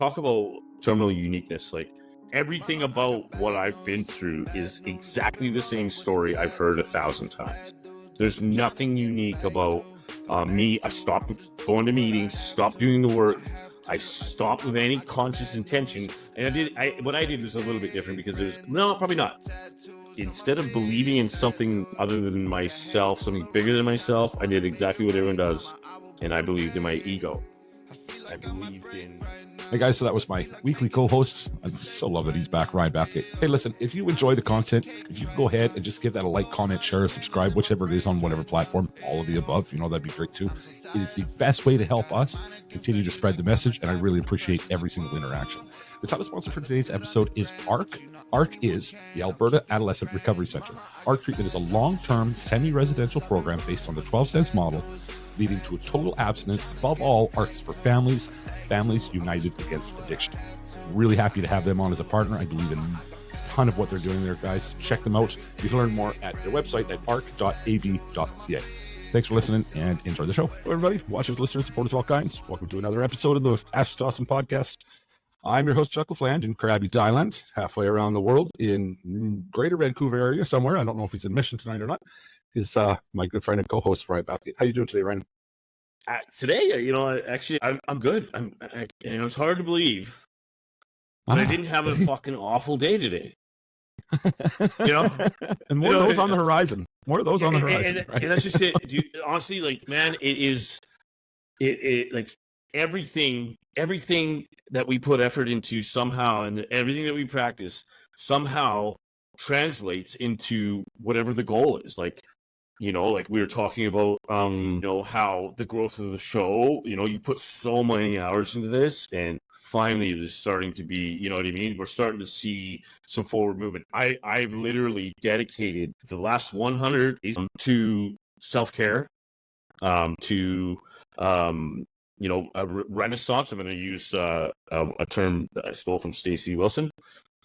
talk about terminal uniqueness. Like, everything about what I've been through is exactly the same story I've heard 1,000 times. There's nothing unique about me. I stopped going to meetings, stopped doing the work. I stopped with any conscious intention. And what I did was a little bit different, because probably not. Instead of believing in something other than myself, something bigger than myself, I did exactly what everyone does. And I believed in my ego. I believed in... Hey guys, so that was my weekly co-host. I so love that he's back, Ryan Bathgate. Hey, listen, if you enjoy the content, if you can go ahead and just give that a like, comment, share, subscribe, whichever it is on whatever platform, all of the above, that'd be great too. It is the best way to help us continue to spread the message, and I really appreciate every single interaction. The title sponsor for today's episode is AARC. AARC is the Alberta Adolescent Recovery Center. AARC treatment is a long-term, semi-residential program based on the 12-steps model, leading to a total abstinence. Above all, AARC is for families united against addiction. Really happy to have them on as a partner. I believe in a ton of what they're doing there, guys. Check them out. You can learn more at their website at arc.ab.ca. Thanks for listening and enjoy the show. Hello, everybody, watchers, listeners, supporters of all kinds. Welcome to another episode of the Ask Awesome podcast. I'm your host, Chuck LaFlange, in Krabi, Thailand, halfway around the world in greater Vancouver area somewhere. I don't know if he's in mission tonight or not. Is my good friend and co-host, Ryan Bathgate. How you doing today, Ryan? Today, actually, I'm good. It's hard to believe, but I didn't have a fucking awful day today. And more of those on the horizon. More of those on the horizon. And that's just it. Dude, honestly, like, man, it like everything that we put effort into somehow, and everything that we practice somehow translates into whatever the goal is. Like we were talking about, how the growth of the show, you put so many hours into this, and finally there's starting to be, you know what I mean? We're starting to see some forward movement. I've literally dedicated the last 100 to self-care, to, a renaissance. I'm going to use a term that I stole from Stacey Wilson,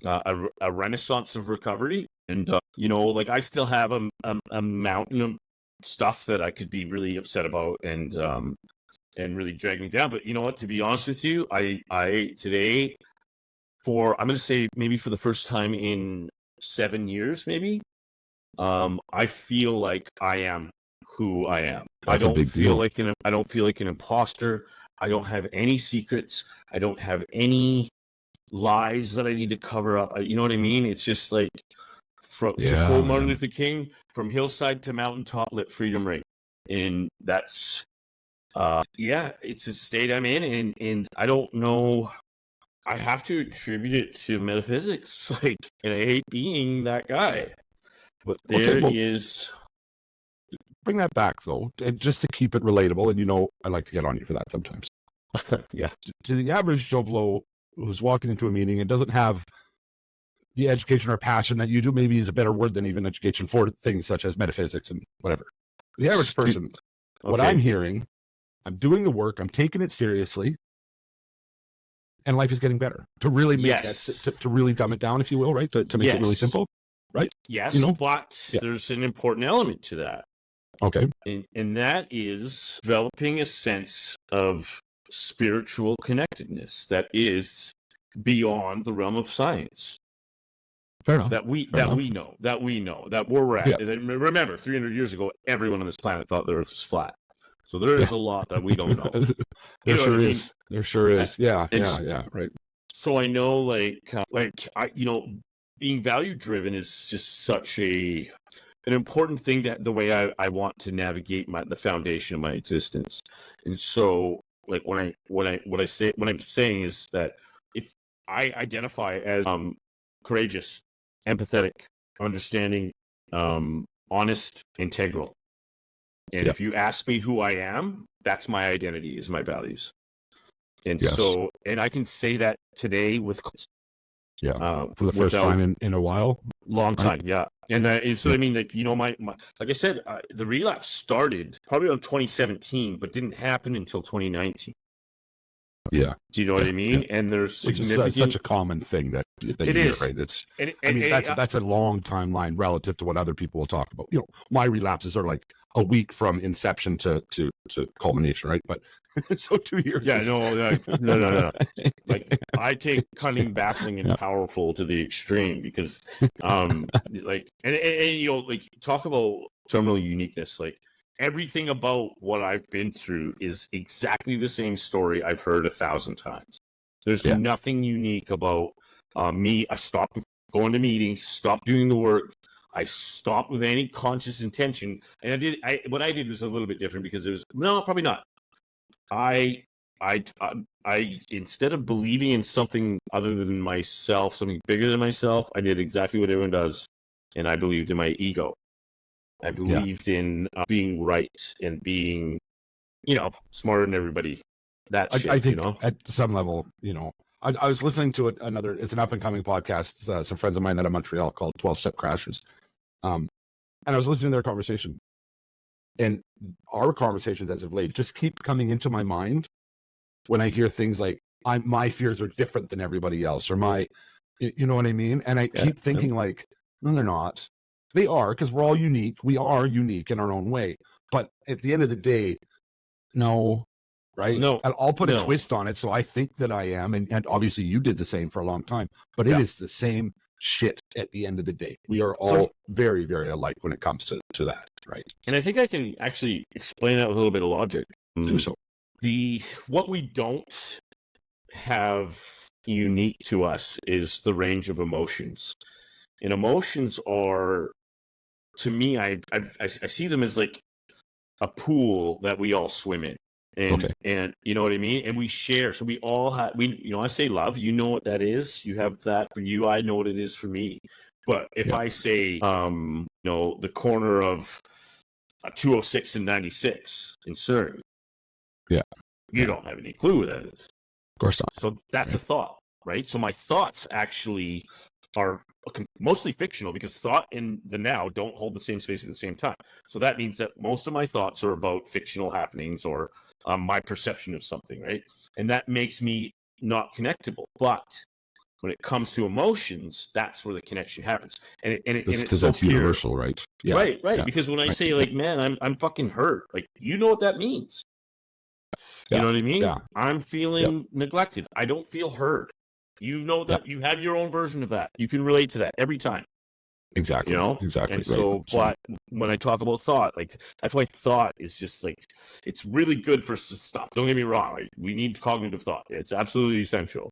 a renaissance of recovery. And, I still have a mountain of stuff that I could be really upset about and really drag me down. But you know what, to be honest with you, I today, I'm going to say maybe for the first time in 7 years, maybe, I feel like I am who I am. That's a big deal. I don't feel like an imposter. I don't have any secrets. I don't have any lies that I need to cover up. You know what I mean? It's just like, to quote Martin Luther King, from hillside to mountaintop, let freedom ring. And that's, it's a state I'm in, and I don't know. I have to attribute it to metaphysics, and I hate being that guy. But is. Bring that back, though, and just to keep it relatable, and I like to get on you for that sometimes. Yeah. To the average Joe Blow who's walking into a meeting and doesn't have the education or passion that you do, maybe is a better word than even education for things such as metaphysics and whatever. The average person, what I'm hearing, I'm doing the work, I'm taking it seriously, and life is getting better. To really make to really dumb it down, if you will, right? To make it really simple, right? Yes, but there's an important element to that. Okay. And that is developing a sense of spiritual connectedness that is beyond the realm of science. Fair enough. That we know that we're at. Yeah. Remember, 300 years ago, everyone on this planet thought the Earth was flat. So there is a lot that we don't know. There sure is. There sure is. Yeah. Right. So I know, being value driven is just such an important thing, that the way I want to navigate the foundation of my existence. And so, what I'm saying is that if I identify as courageous, empathetic, understanding, honest, integral, and if you ask me who I am, that's my identity, is my values. And so, and I can say that today with for the first time in a while, long time, right? And so I mean, my like I said, the relapse started probably in 2017, but didn't happen until 2019. Yeah. Do you know what I mean? Yeah. And there's significant... such a common thing that it you is, hear, right? That's a long timeline relative to what other people will talk about. My relapses are like a week from inception to culmination, right? But So 2 years. Yeah, no. Like, I take cunning, baffling, and powerful to the extreme because, like, and you know, like, talk about terminal uniqueness. Like, everything about what I've been through is exactly the same story I've heard 1,000 times. There's nothing unique about me. I stopped going to meetings, stopped doing the work. I stopped with any conscious intention, and what I did was a little bit different because it was probably not. I instead of believing in something other than myself, something bigger than myself, I did exactly what everyone does, and I believed in my ego. I believed in being right and being, smarter than everybody. That shit, I think at some level, I was listening to another. It's an up and coming podcast. Some friends of mine out of Montreal called 12-Step Crashers. And I was listening to their conversation, and our conversations as of late just keep coming into my mind when I hear things like my fears are different than everybody else, or you know what I mean? And I keep thinking like, no, they're not. They are, because we're all unique. We are unique in our own way. But at the end of the day, no, right? No, I'll put a twist on it. So I think that I am. And obviously you did the same for a long time, but it is the same shit at the end of the day. We are all very, very alike when it comes to that, right? And I think I can actually explain that with a little bit of logic. Do so. What we don't have unique to us is the range of emotions. And emotions are, to me, I see them as like a pool that we all swim in. And you know what I mean? And we share. So we all have, I say love, you know what that is. You have that for you. I know what it is for me. But if I say, the corner of 206 and 96 in Surrey, you don't have any clue what that is. Of course not. So that's a thought, right? So my thoughts actually are mostly fictional because thought and the now don't hold the same space at the same time. So that means that most of my thoughts are about fictional happenings or my perception of something, right? And that makes me not connectable. But when it comes to emotions, that's where the connection happens. And it's so that's pure. Universal, right? Yeah. Right. Yeah. Because when I say like, man, I'm fucking hurt, like, you know what that means. You know what I mean? Yeah. I'm feeling neglected. I don't feel heard. You know that you have your own version of that. You can relate to that every time. Exactly. Exactly. And so, but when I talk about thought, like, that's why thought is just like, it's really good for stuff. Don't get me wrong. Like, we need cognitive thought. It's absolutely essential.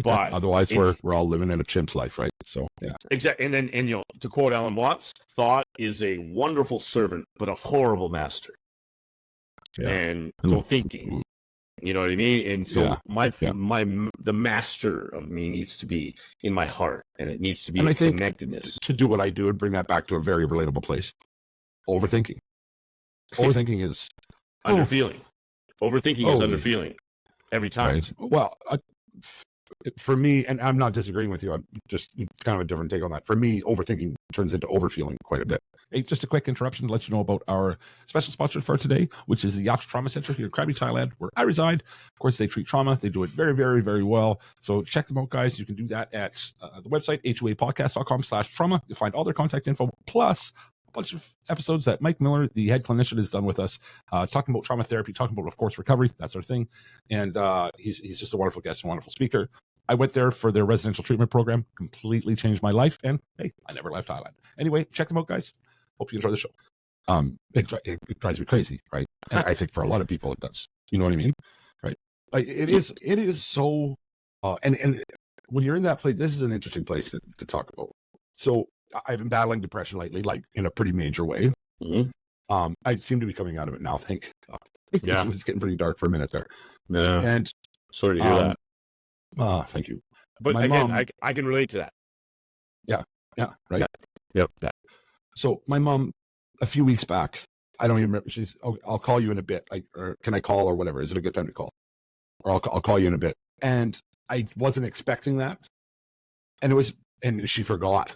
But otherwise, we're all living in a chimp's life, right? So, yeah. Exactly. And then, to quote Alan Watts, thought is a wonderful servant, but a horrible master. Yeah. And so thinking. You know what I mean? And so the master of me needs to be in my heart, and it needs to be connectedness. To do what I do and bring that back to a very relatable place. Overthinking. Overthinking is underfeeling. Overthinking is underfeeling every time. Right. Well, for me, and I'm not disagreeing with you, I'm just kind of a different take on that. For me, overthinking turns into overfeeling quite a bit. Hey, just a quick interruption to let you know about our special sponsor for today, which is the Yatra Trauma Center here in Krabi, Thailand, where I reside. Of course, they treat trauma. They do it very, very, very well. So check them out, guys. You can do that at the website, huapodcast.com/trauma. You'll find all their contact info, plus a bunch of episodes that Mike Miller, the head clinician, has done with us, talking about trauma therapy, talking about, of course, recovery. That's our thing. And he's just a wonderful guest and wonderful speaker. I went there for their residential treatment program, completely changed my life, and hey, I never left Thailand. Anyway, check them out, guys. Hope you enjoy the show. It drives me crazy, right? And I think for a lot of people it does. You know what I mean? Right? Like, it is so, and when you're in that place, this is an interesting place to talk about. So I've been battling depression lately, like in a pretty major way. Mm-hmm. I seem to be coming out of it now, thank God. Yeah. It's getting pretty dark for a minute there. Yeah. And sorry to hear that. Thank you. But my again, mom, I can relate to that. Yeah, right. Yep. So my mom, a few weeks back, I don't even remember. She's, I'll call you in a bit. Or can I call or whatever? Is it a good time to call? Or I'll call you in a bit. And I wasn't expecting that. And she forgot.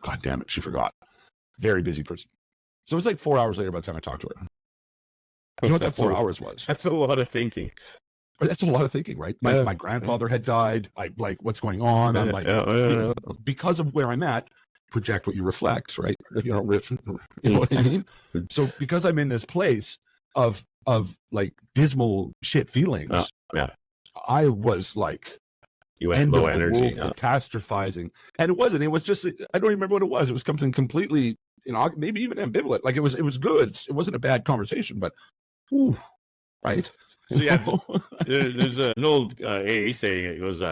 God damn it, she forgot. Very busy person. So it was like 4 hours later by the time I talked to her. You know what that 4 hours was? That's a lot of thinking. That's a lot of thinking, right? My grandfather had died. I like, what's going on? I'm like, because of where I'm at, project what you reflect, right? You know what I mean? So because I'm in this place of of like dismal shit feelings, yeah. I was like, You went end low of the energy. world, catastrophizing. And it wasn't. It was just, I don't even remember what it was. It was something completely, maybe even ambivalent. Like it was good. It wasn't a bad conversation, but, ooh, right? So yeah, there's an old AA saying. It goes,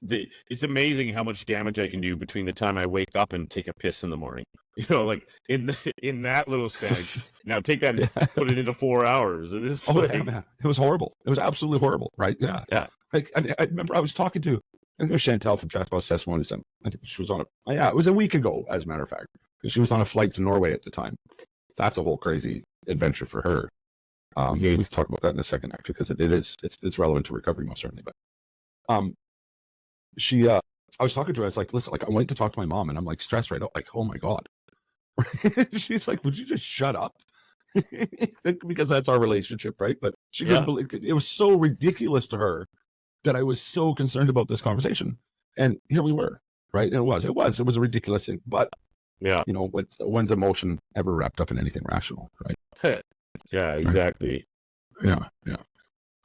it's amazing how much damage I can do between the time I wake up and take a piss in the morning. Like in that little span. Now take that and put it into 4 hours. It is man. It was horrible. It was absolutely horrible, right? Yeah. Yeah. Like I remember I was talking to, I think it was Chantel from Chat About Testimonies. I think she was on it was a week ago, as a matter of fact. She was on a flight to Norway at the time. That's a whole crazy adventure for her. We can talk about that in a second, actually, because it's relevant to recovery most certainly. But I was talking to her. I was like, listen, like I went to talk to my mom, and I'm like stressed right out, like, oh my god. She's like, would you just shut up? Because that's our relationship, right? But she couldn't believe it. Was so ridiculous to her that I was so concerned about this conversation, and here we were, right? And it was a ridiculous thing, but when's emotion ever wrapped up in anything rational, right? Yeah, exactly. Yeah.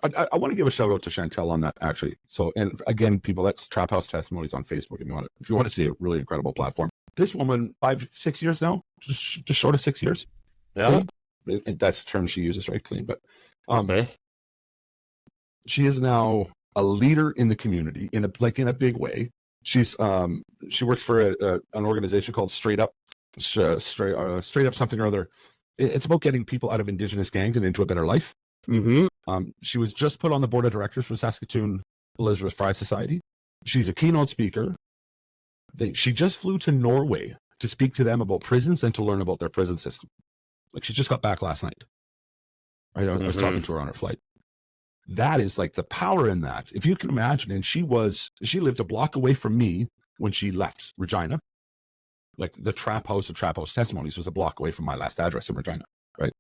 I want to give a shout out to Chantel on that, actually. So, and again, people, that's Trap House Testimonies on Facebook. If you want to see a really incredible platform. This woman, 5-6 years now, just short of 6 years. Yeah, that's the term she uses, right? Clean, but okay. She is now a leader in the community in a big way. She works for an organization called Straight Up something or other. It's about getting people out of Indigenous gangs and into a better life. Mm-hmm. She was just put on the board of directors for Saskatoon Elizabeth Fry Society. She's a keynote speaker. She just flew to Norway to speak to them about prisons and to learn about their prison system. Like she just got back last night. Right? I was talking to her on her flight. That is like the power in that. If you can imagine, and she lived a block away from me when she left Regina. Like the Trap House of Trap House Testimonies was a block away from my last address in Regina, right?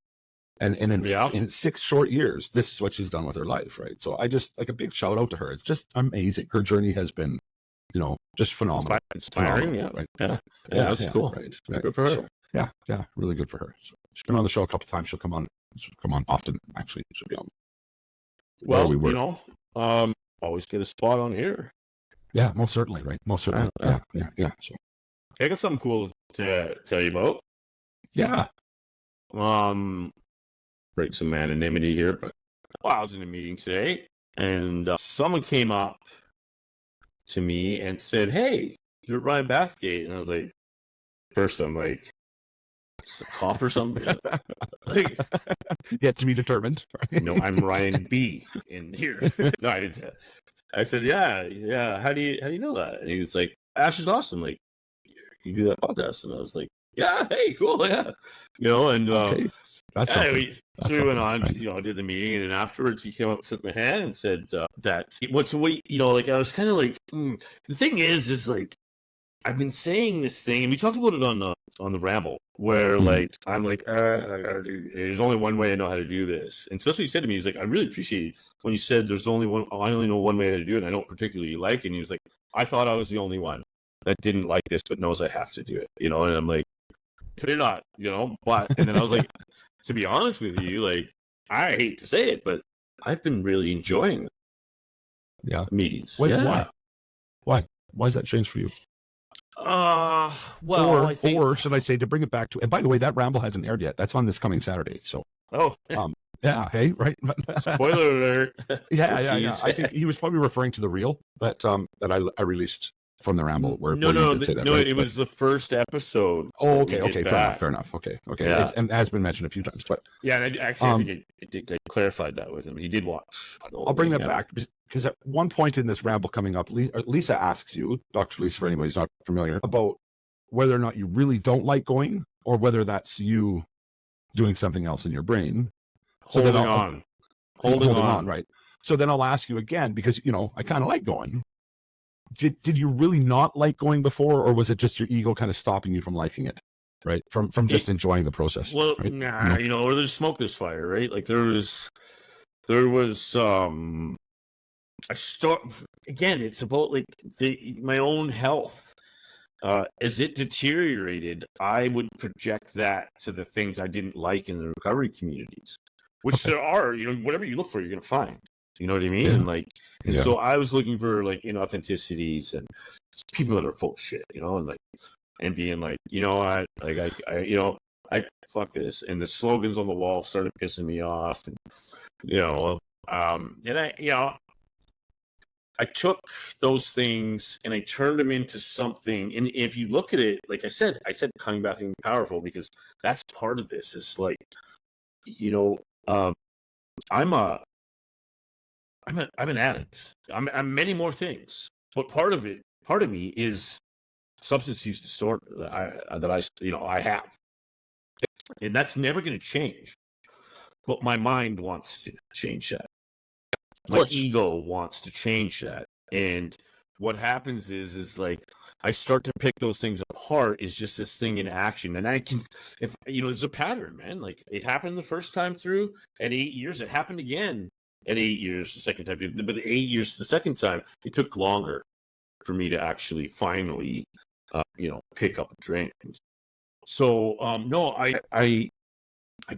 And in 6 short years, this is what she's done with her life, right? So I just like a big shout out to her. It's just amazing. Her journey has been, just phenomenal. Inspiring, phenomenal, yeah. Right? Yeah, that's cool. Right. Good for her. So, yeah, really good for her. So she's been on the show a couple of times. She'll come on often. Actually, she'll be on. Well, always get a spot on here. Yeah, most certainly, right? Most certainly. Yeah. So I got something cool to tell you about. Yeah. Break some anonymity here, but I was in a meeting today, and someone came up to me and said, "Hey, you're Ryan Bathgate," and I was like, first, I'm like, "It's a cough or something." Like, yet to be determined. Right? No, I'm Ryan B. in here. No, I didn't. I said, "Yeah. How do you know that?" And he was like, "Ash is awesome. Like, you do that podcast," and I was like, "Yeah, hey, cool, yeah." And okay. That's anyway, so we went on, right? did the meeting, and then afterwards he came up, shook my hand, and said that like I was kind of like, the thing is like I've been saying this thing, and we talked about it on the Ramble, where like I'm like, there's only one way I know how to do this, and so that's what he said to me. He's like, I really appreciate when you said there's only one. I only know one way to do it, and I don't particularly like it. And he was like, I thought I was the only one that didn't like this, but knows I have to do it, and I'm like, could it not, but, and then I was like, to be honest with you, like, I hate to say it, but I've been really enjoying meetings. Why is that changed for you? Well, I think, or should I say, to bring it back to, and by the way, that Ramble hasn't aired yet. That's on this coming Saturday. So, yeah, hey, right. Spoiler alert. Yeah. I think he was probably referring to the reel that I released from the Ramble. Where it was the first episode. Oh, okay, fair enough. Okay. Yeah. And has been mentioned a few times, but yeah, and I think I clarified that with him. He did watch. I'll bring that back because at one point in this Ramble coming up, Lisa asks you, Dr. Lisa, for anybody who's not familiar, about whether or not you really don't like going, or whether that's you doing something else in your brain. Holding on, right? So then I'll ask you again, because I kind of like going. Did you really not like going before, or was it just your ego kind of stopping you from liking it, right? From just enjoying the process? Well, right? nah, or there's smoke, there's fire, right? Like there was again, it's about like my own health. As it deteriorated, I would project that to the things I didn't like in the recovery communities. which there are, whatever you look for, you're going to find. You know what I mean? Yeah. And like, and so I was looking for like inauthenticities and people that are full of shit, and like, and being like, I fuck this. And the slogans on the wall started pissing me off. And, I took those things and I turned them into something. And if you look at it, like I said coming back and powerful, because that's part of this. Is like, I'm an addict. I'm many more things, but part of me is substance use disorder that I have, and that's never going to change. But my mind wants to change that. My ego wants to change that, and what happens is like I start to pick those things apart. Is just this thing in action, and I can, if it's a pattern, man. Like it happened the first time through at 8 years. It happened again at 8 years the second time, but the 8 years the second time, it took longer for me to actually finally, pick up a drink. So no, I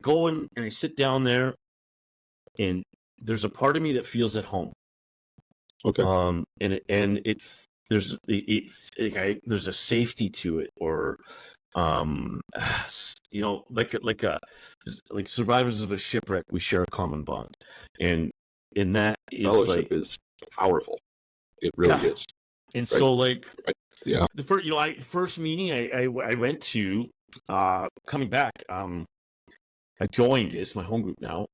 go in and I sit down there, and there's a part of me that feels at home. Okay. There's a safety to it, or like survivors of a shipwreck, we share a common bond, and that is fellowship is powerful. It really is. And so like the first first meeting I went to, coming back, I joined. It's my home group now.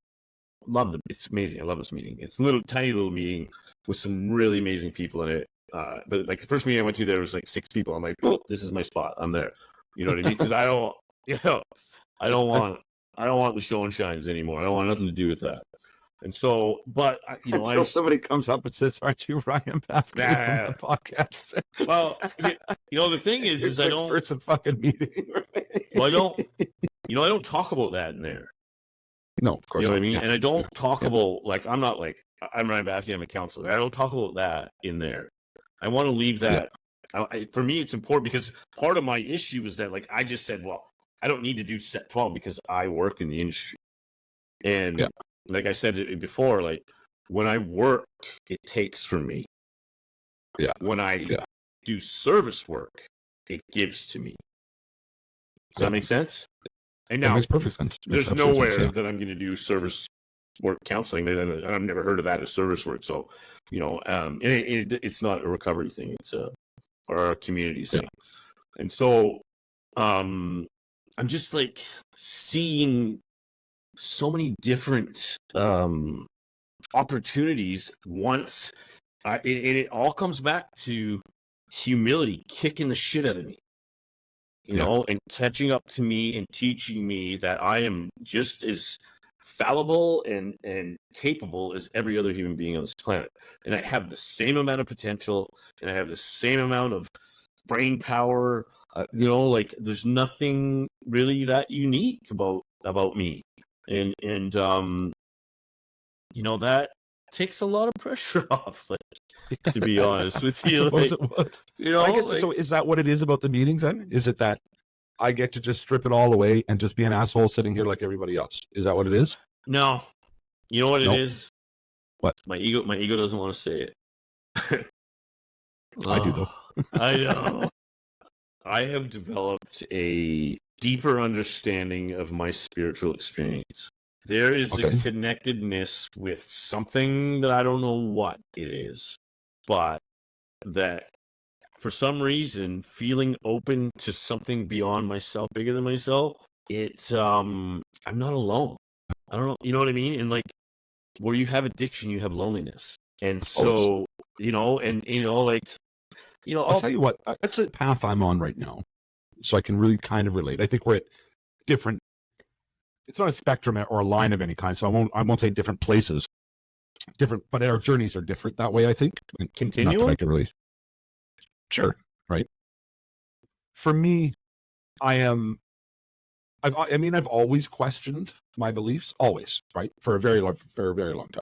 Love them. It's amazing. I love this meeting. It's a tiny little meeting with some really amazing people in it. But like the first meeting I went to, there was like 6 people. I'm like, oh, this is my spot. I'm there. You know what I mean? Because I don't want the show and shines anymore. I don't want nothing to do with that. And so, but until somebody comes up and says, "Aren't you Ryan Bathgate from the podcast?" Well, the thing is I don't. It's a fucking meeting. Well, I don't talk about that in there. No, of course. You know what I mean? And I don't talk about, like, I'm not like, I'm Ryan Bathgate, I'm a counselor. I don't talk about that in there. I want to leave that. For me, it's important because part of my issue is that, like, I just said, well, I don't need to do step 12 because I work in the industry. And like I said it before, like, when I work, it takes from me. Yeah. When I do service work, it gives to me. Does that make sense? And now, that makes perfect sense. There's nowhere that I'm going to do service work counseling. I've never heard of that as service work. So, and it's not a recovery thing. It's or a community thing. And so, I'm just like seeing so many different opportunities once. And it all comes back to humility kicking the shit out of me. And catching up to me and teaching me that I am just as fallible and capable as every other human being on this planet. And I have the same amount of potential, and I have the same amount of brain power. Like there's nothing really that unique about me. And that takes a lot of pressure off, like, to be honest with you. I suppose it was. I guess, so is that what it is about the meetings then? Is it that I get to just strip it all away and just be an asshole sitting here like everybody else? Is that what it is? No. You know what it is? What? My ego doesn't want to say it. I do though. I know. I have developed a deeper understanding of my spiritual experience. There is a connectedness with something that I don't know what it is, but that for some reason, feeling open to something beyond myself, bigger than myself, it's, I'm not alone. I don't know, you know what I mean? And like, where you have addiction, you have loneliness. And so, I'll tell you what, that's a path I'm on right now. So I can really kind of relate. I think we're at different, it's not a spectrum or a line of any kind. So I won't say different places, but our journeys are different that way, I think. Continuum? Not that I can really. Sure. Right. For me, I've always questioned my beliefs, always, right? For a very long time.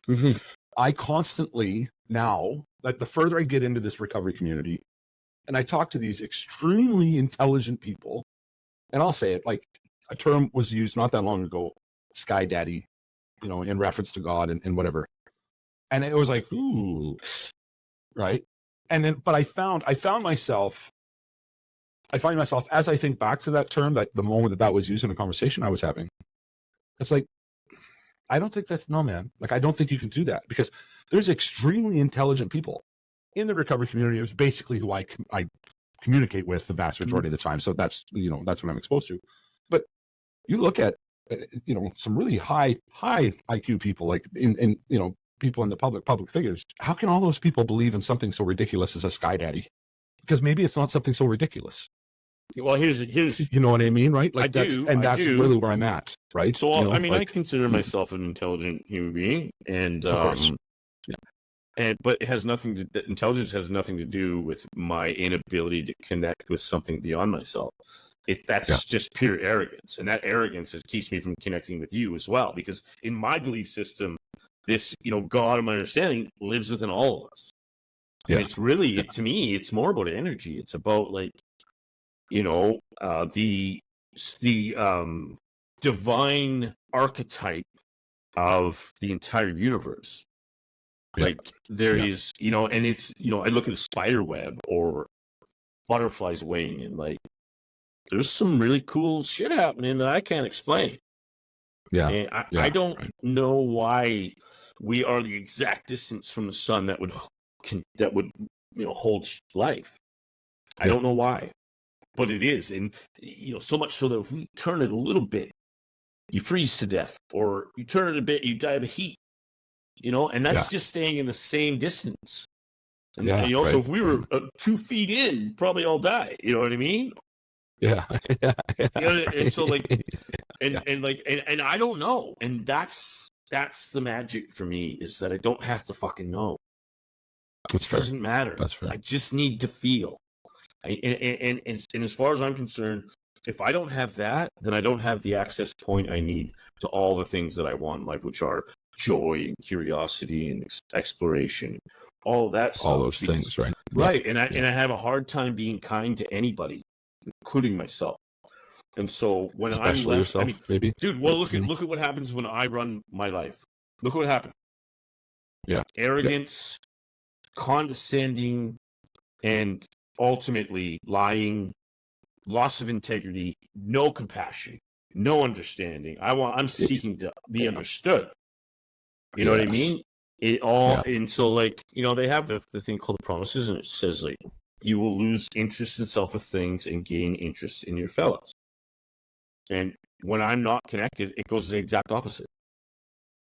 Mm-hmm. I constantly now, like the further I get into this recovery community, and I talk to these extremely intelligent people, and I'll say it, like a term was used not that long ago, sky daddy, in reference to God and whatever. And it was like, ooh, right. And then, but I find myself as I think back to that term, that the moment that was used in a conversation I was having, it's like, I don't think that's, no, man. Like, I don't think you can do that, because there's extremely intelligent people in the recovery community. It was basically who I communicate with the vast majority of the time. So that's what I'm exposed to. But you look at, some really high IQ people, like in people in the public figures. How can all those people believe in something so ridiculous as a sky daddy? Because maybe it's not something so ridiculous. Well, here's you know what I mean, right? Like, that's really where I'm at, right? So I consider myself an intelligent human being, and of course. but intelligence has nothing to do with my inability to connect with something beyond myself. That's just pure arrogance, and that arrogance keeps me from connecting with you as well. Because in my belief system, this God of my understanding lives within all of us. Yeah. And it's really, to me, it's more about energy. It's about, like, the divine archetype of the entire universe. Yeah. Like, there is, and it's, I look at a spider web or butterfly's wing, and, like, there's some really cool shit happening that I can't explain. Yeah. And I don't know why we are the exact distance from the sun that would hold life. I don't know why, but it is. And, so much so that if we turn it a little bit, you freeze to death, or you turn it a bit, you die of heat, and that's just staying in the same distance. And, so if we were 2 feet in, probably all die. You know what I mean? Yeah. And so, like, and I don't know. And that's the magic for me, is that I don't have to fucking know. It doesn't matter. That's fair. I just need to feel. And as far as I'm concerned, if I don't have that, then I don't have the access point I need to all the things that I want in life, which are joy and curiosity and exploration, all that stuff. All those things, right? Right. And I have a hard time being kind to anybody, including myself. And so when especially I'm left, yourself, maybe, dude, well, look at what happens when I run my life. Look what happened. Yeah. Arrogance, condescending, and ultimately lying, loss of integrity, no compassion, no understanding. I'm seeking to be understood. You know what I mean? It all, and so, like, they have the thing called the promises, and it says, like, you will lose interest in self with things and gain interest in your fellows. And when I'm not connected, it goes the exact opposite.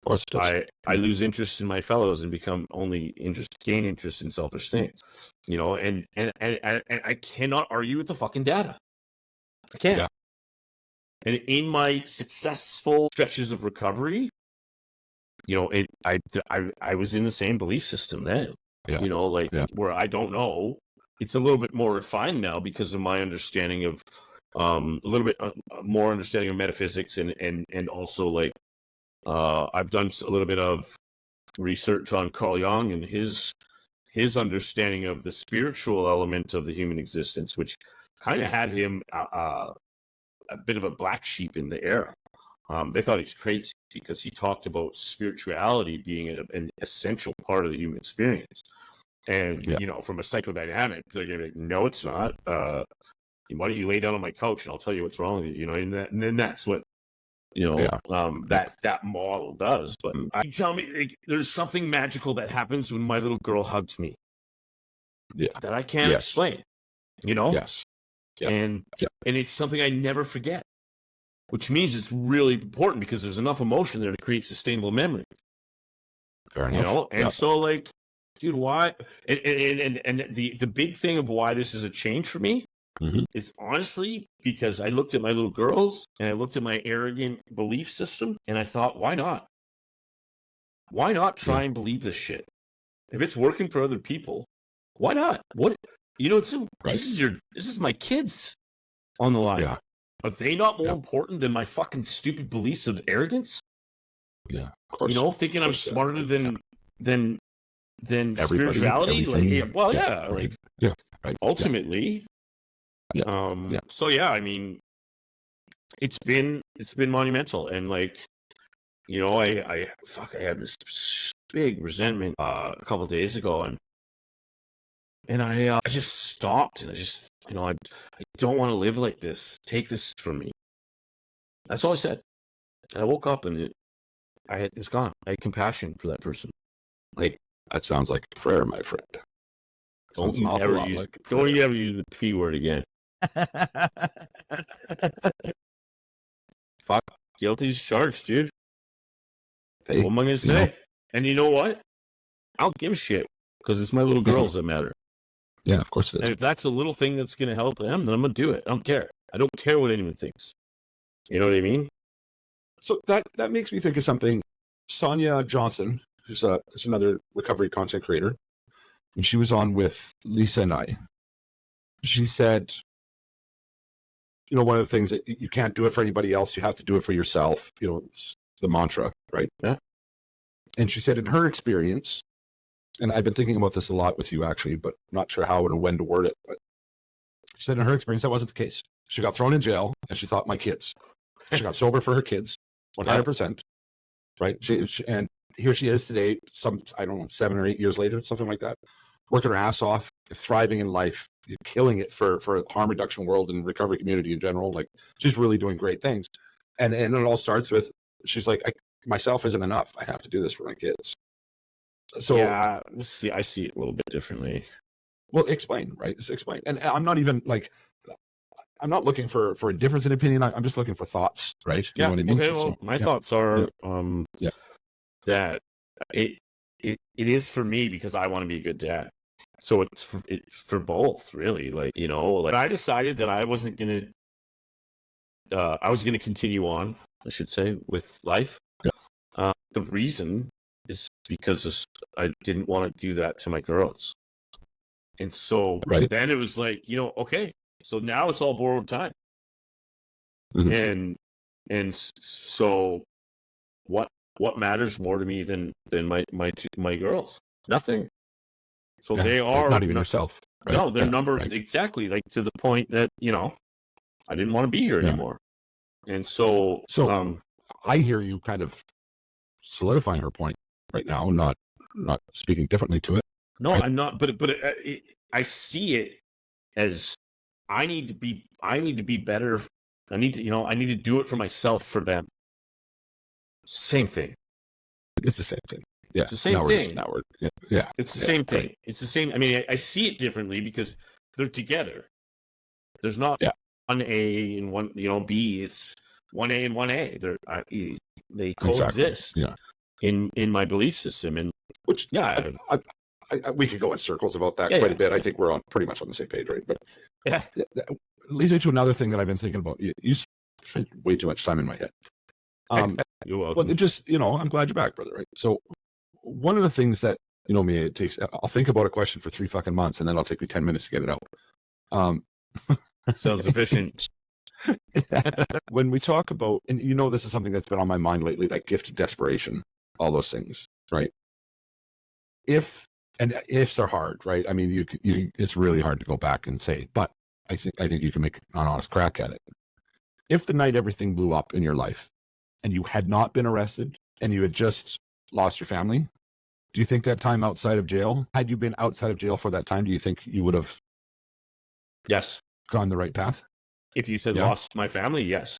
Of course it does. I lose interest in my fellows and gain interest in selfish things. And I cannot argue with the fucking data. I can't. Yeah. And in my successful stretches of recovery, I was in the same belief system then. Yeah. Where I don't know. It's a little bit more refined now because of my understanding of a little bit more understanding of metaphysics, and also, like, I've done a little bit of research on Carl Jung and his understanding of the spiritual element of the human existence, which kind of had him a bit of a black sheep in the era. They thought he's crazy because he talked about spirituality being an essential part of the human experience. And, from a psychodynamic, they're going to be like, no, it's not. Why don't you lay down on my couch and I'll tell you what's wrong with you, and then that's what, that model does. But you tell me, like, there's something magical that happens when my little girl hugs me. Yeah. That I can't explain, Yes. Yeah. And it's something I never forget, which means it's really important because there's enough emotion there to create sustainable memory. Fair enough. And so, like, dude, why? And the big thing of why this is a change for me is honestly because I looked at my little girls and I looked at my arrogant belief system and I thought, why not? Why not try and believe this shit? If it's working for other people, why not? What? This is my kids on the line. Yeah. Are they not more important than my fucking stupid beliefs of arrogance? Yeah, of course. Thinking I'm smarter than spirituality. Ultimately. Yeah. So I mean, it's been monumental, and, like, you know, I had this big resentment a couple of days ago, and I just stopped, and I just, you know, I don't want to live like this. Take this from me. That's all I said. And I woke up, and it's gone. I had compassion for that person. Like, that sounds like a prayer, my friend. Don't you ever use the P word again. Fuck, guilty as charged, dude. Hey, what am I gonna say? And you know what? I don't give a shit, because it's my little girls that matter. Yeah, of course it is. And if that's a little thing that's gonna help them, then I'm gonna do it. I don't care. I don't care what anyone thinks. You know what I mean? So that makes me think of something. Sonia Johnson, who's another recovery content creator, and she was on with Lisa and I. She said, you know, one of the things that you can't do it for anybody else, you have to do it for yourself. You know, it's the mantra, right? Yeah. And she said in her experience, and I've been thinking about this a lot with you actually, but not sure how and when to word it, but she said in her experience, that wasn't the case. She got thrown in jail and she thought, my kids. She got sober for her kids, 100%, right? And here she is today, I don't know, 7 or 8 years later, something like that, working her ass off, thriving in life, killing it for harm reduction world and recovery community in general. Like, she's really doing great things. And it all starts with, she's like, myself isn't enough. I have to do this for my kids. So yeah, I see it a little bit differently. Well, explain, right? Just explain. And I'm not even like, I'm not looking for a difference in opinion. I'm just looking for thoughts, right? You know what I mean? Okay, well, my thoughts are that it is for me because I want to be a good dad. So it's for both, really. Like, you know, like I decided that I wasn't gonna I was gonna continue on, I should say, with life. Yeah. The reason is because I didn't want to do that to my girls. And so then it was like, you know, okay, so now it's all borrowed time. Mm-hmm. And so what matters more to me than my girls? Nothing. So they are not even yourself. Right? No, they're exactly, like, to the point that, you know, I didn't want to be here anymore. And so I hear you kind of solidifying her point right now, not speaking differently to it. No, right? I'm not, but I see it as I need to be better. I need to do it for myself, for them. Same thing. It's the same thing. Yeah, it's the same thing. Yeah, it's the same thing. Right. It's the same. I mean, I see it differently because they're together. There's not one A and one, you know, B. It's one A and one A. They coexist in my belief system, and which we could go in circles about that quite a bit. I think we're pretty much on the same page, right? But that leads me to another thing that I've been thinking about. You spent way too much time in my head. You're welcome. Well, it just, you know, I'm glad you're back, brother. Right. So one of the things that, you know me, I'll think about a question for 3 fucking months, and then it'll take me 10 minutes to get it out. Sounds efficient. When we talk about, and you know, this is something that's been on my mind lately, like gift of desperation, all those things, right? Ifs are hard, right? I mean, you it's really hard to go back and say, but I think you can make an honest crack at it. If the night everything blew up in your life and you had not been arrested and you had just lost your family, do you think that time outside of jail, had you been outside of jail for that time, do you think you would have gone the right path? If you said lost my family, yes.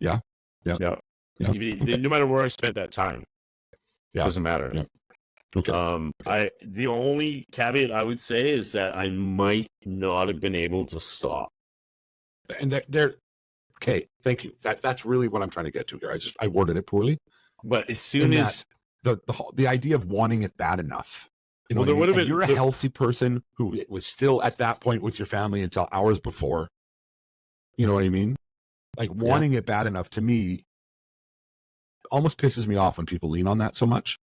Yeah. Okay. No matter where I spent that time, it doesn't matter. Yeah. Okay. The only caveat I would say is that I might not have been able to stop. And okay, thank you. That's really what I'm trying to get to here. I worded it poorly. But as soon as the idea of wanting it bad enough, you know, there would have been. You're a healthy person who was still at that point with your family until hours before. You know what I mean? Like, wanting it bad enough, to me, almost pisses me off when people lean on that so much.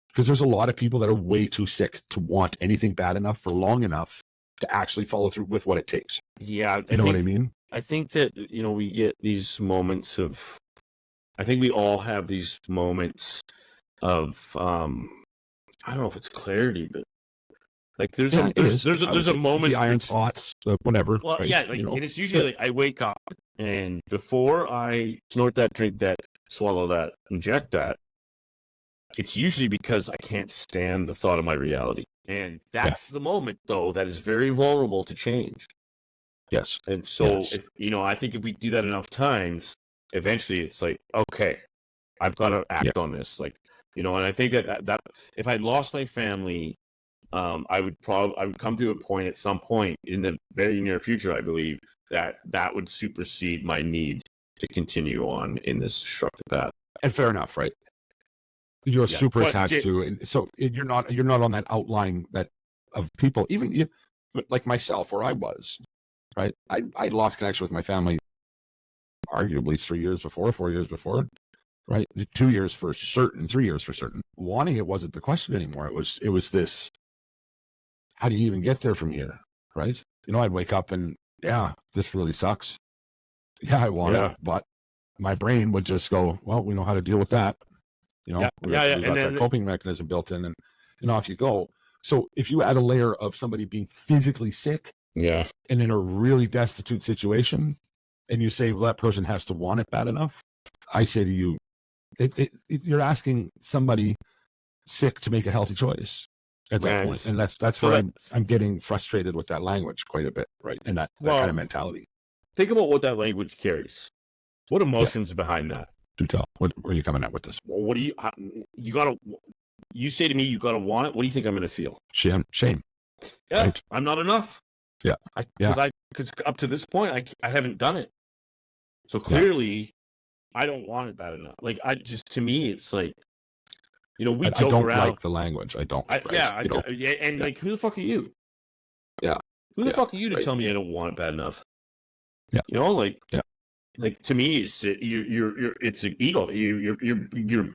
Because there's a lot of people that are way too sick to want anything bad enough for long enough to actually follow through with what it takes. Yeah. You know what I mean? I think that, you know, we get these moments of, I think we all have these moments of, I don't know if it's clarity, but like there's a moment. The iron spots, whatever. Well, right? you know? And it's usually like I wake up and before I snort that drink, that swallow that, inject that, it's usually because I can't stand the thought of my reality. And that's the moment, though, that is very vulnerable to change. Yes. And so, if I think if we do that enough times, eventually it's like, okay, I've got to act on this. Like, and I think that if I lost my family, I would come to a point at some point in the very near future, I believe, that would supersede my need to continue on in this destructive path. And fair enough, right? You're super attached to, and so you're not on that outline that of people, even you, like myself, where I was, right? I lost connection with my family, arguably 4 years before, right? 2 years for certain, 3 years for certain. Wanting it wasn't the question anymore. It was this: how do you even get there from here, right? I'd wake up and this really sucks. Yeah, I want it, but my brain would just go, well, we know how to deal with that. We got that coping mechanism built in, and off you go. So if you add a layer of somebody being physically sick, and in a really destitute situation, and you say, well, that person has to want it bad enough, I say to you, you're asking somebody sick to make a healthy choice at that point, and that's where I'm getting frustrated with that language quite a bit, right? And that kind of mentality. Think about what that language carries. What emotions behind that? Do tell. Where are you coming at with this? Well, what do you say to me, you gotta want it? What do you think I'm gonna feel? Shame. Yeah, right? I'm not enough. Yeah. Because up to this point, I haven't done it. So clearly, I don't want it bad enough. Like, to me, it's like, we joke around. I don't like the language. I don't. And like, who the fuck are you? Yeah. Who the fuck are you to tell me I don't want it bad enough? Yeah. Like, to me, it's an ego. You're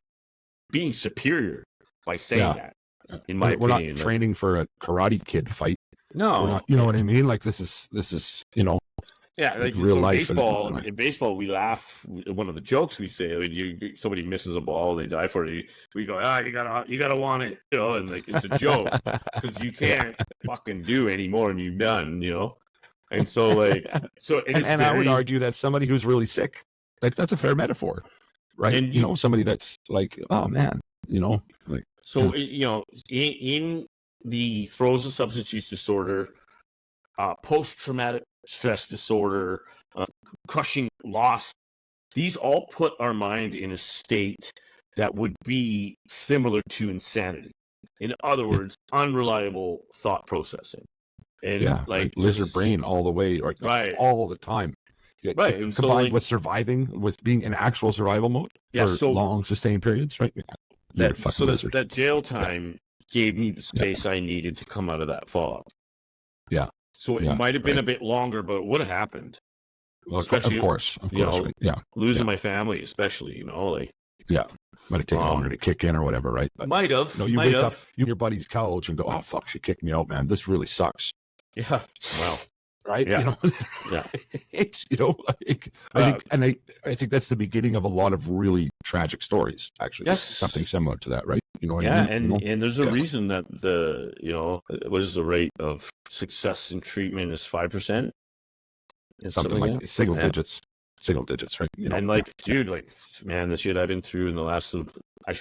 being superior by saying that. In my opinion, we're not training for a Karate Kid fight. No, we're not, you know what I mean? Like this is like real life. Baseball. In baseball, we laugh. One of the jokes we say, when somebody misses a ball, they die for it. We go, you gotta want it, and like it's a joke because you can't fucking do any more than you've done, And so, and I would argue that somebody who's really sick, that's a fair metaphor, right? And somebody that's like, oh man, like so. In the throes of substance use disorder, post-traumatic stress disorder, crushing loss, these all put our mind in a state that would be similar to insanity. In other words, unreliable thought processing. And like lizard brain all the way, all the time. Right. Combined with surviving, with being in actual survival mode for long sustained periods, right? That jail time gave me the space I needed to come out of that fog. Yeah. So it might have been a bit longer, but it would have happened. Well, especially, of course, losing my family, especially, might have taken longer to kick in or whatever, right? But, might have. You wake up your buddy's couch and go, "Oh fuck, she kicked me out, man. This really sucks." Yeah. Well, right? Yeah. It's I think that's the beginning of a lot of really tragic stories. Actually, yes, something similar to that, right? What I mean? And there's a reason that what is the rate of success in treatment is 5%. Something like that. Single digits, right? And like, dude, like, man, the shit I've been through in the last, I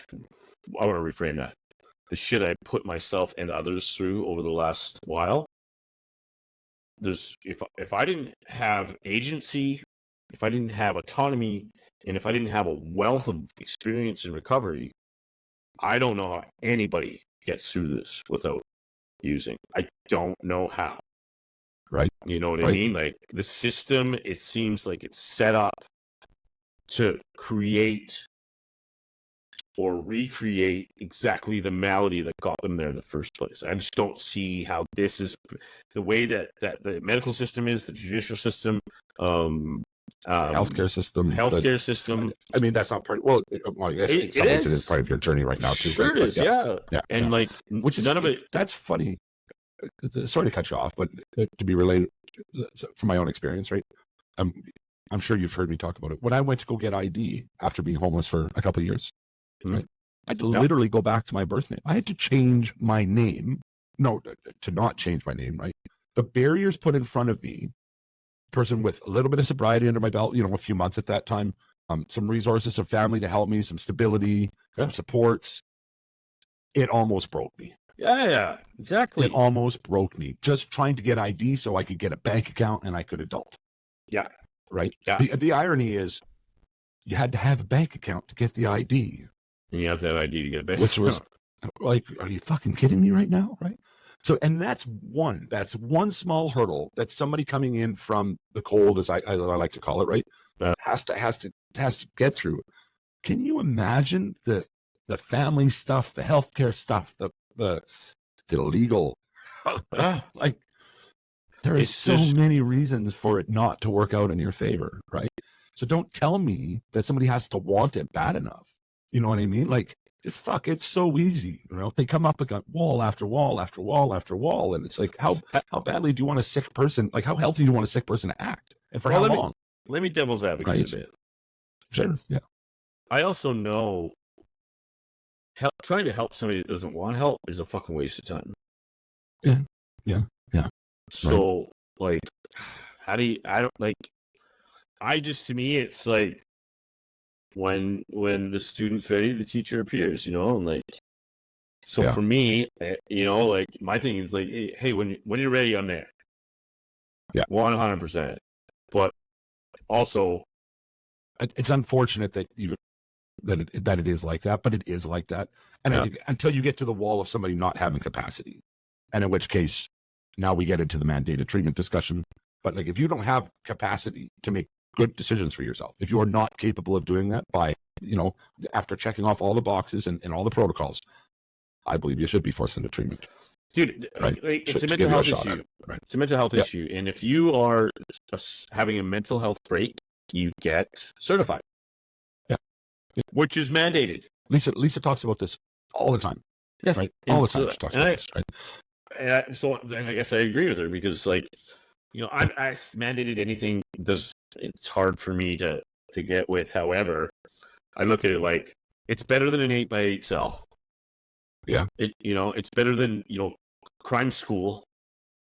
want to reframe that. The shit I put myself and others through over the last while. If I didn't have agency, if I didn't have autonomy, and if I didn't have a wealth of experience in recovery, I don't know how anybody gets through this without using. I don't know how. Right. You know what I mean? Like the system, it seems like it's set up to create or recreate exactly the malady that got them there in the first place. I just don't see how this is the way that the medical system is, the judicial system, healthcare system. I mean, that's not part. Well, I guess it is part of your journey right now too. Sure, right? It is. Yeah. And like, which is none of it. That's funny. Sorry to cut you off, but to be related from my own experience, right? I'm sure you've heard me talk about it. When I went to go get ID after being homeless for a couple of years, right? I had to literally go back to my birth name. I had to change my name. No, to not change my name, right? The barriers put in front of me, person with a little bit of sobriety under my belt, a few months at that time, some resources, some family to help me, some stability, some supports. It almost broke me. Yeah, exactly. It almost broke me. Just trying to get ID so I could get a bank account and I could adult. Yeah. Right? Yeah. The irony is you had to have a bank account to get the ID. And you have to have ID to get a bank. Which was like, are you fucking kidding me right now? Right. So, and that's one small hurdle that somebody coming in from the cold, as I like to call it, right, has to get through. Can you imagine the family stuff, the healthcare stuff, the legal, like there is so many reasons for it not to work out in your favor, right? So don't tell me that somebody has to want it bad enough. You know what I mean? Like, just fuck, it's so easy. You know, they come up against wall after wall after wall after wall, and it's like, how badly do you want a sick person? Like, how healthy do you want a sick person to act, and for how long? Let me devil's advocate a bit. Sure, yeah. I also know trying to help somebody that doesn't want help is a fucking waste of time. Yeah. So, like, how do you? To me, it's like when the student's ready, the teacher appears. You know, and like, so for me, you know, like my thing is like, hey, when you're ready, I'm there. Yeah, 100%. But also, it's unfortunate that it is like that, but it is like that. And I think until you get to the wall of somebody not having capacity, and in which case, now we get into the mandated treatment discussion. But like, if you don't have capacity to make good decisions for yourself, if you are not capable of doing that by, you know, after checking off all the boxes and all the protocols, I believe you should be forced into treatment. Dude, right? It's a mental health issue. Right? It's a mental health issue. And if you are having a mental health break, you get certified. Yeah. Which is mandated. Lisa talks about this all the time. Yeah. Right. All the time she talks about this, right? And I guess I agree with her because, like, you know, I mandated anything. It's hard for me to get with. However, I look at it like it's better than an 8x8 cell. Yeah. It's better than, you know, crime school,